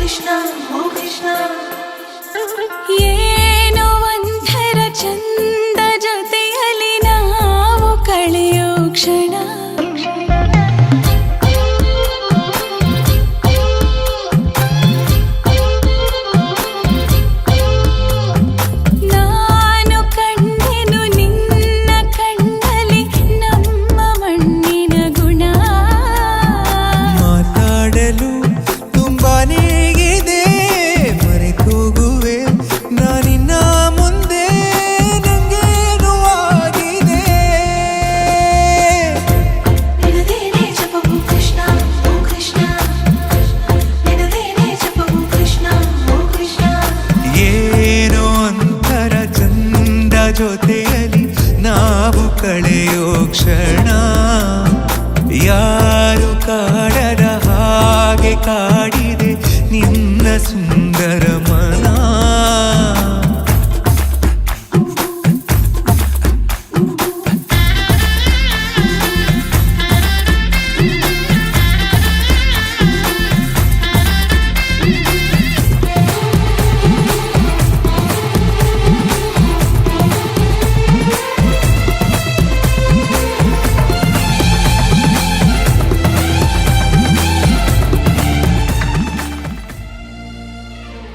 Krishna, oh Krishna. ಏನೋ ಒಂಥರ ಚಂದ ಜೊತೆಯಲ್ಲಿ ನಾವು ಕಳೆಯೋ ಕ್ಷಣ. ನಾನು ಕಂಡೆನು ನಿನ್ನ ಕಣ್ಣಲ್ಲಿ ನಮ್ಮ ಮಣ್ಣಿನ ಗುಣ. ಮಾತಾಡಲು ತುಂಬಾನೇ ಇದೆ, ಮರೆತೋಗುವೆ ನಾನಿನ್ನ ಮುಂದೆ, ನಂಗೇನು ಆಗಿದೆ. ನಿನದೇನೆ ಜಪವು ಕೃಷ್ಣ, ಓ ಕೃಷ್ಣ. ನಿನದೇನೆ ಜಪವು ಕೃಷ್ಣ, ಓ ಕೃಷ್ಣ. ಏನೋ ಒಂಥರ ಚಂದ ಜೊತೆಯಲ್ಲಿ ನಾವು ಕಳೆಯೋ ಕ್ಷಣ. ಯಾರು ಕಾಡದ ಹಾಗೆ ಕಾಡಿದೆ ನಿನ್ನ ಸುಂದರ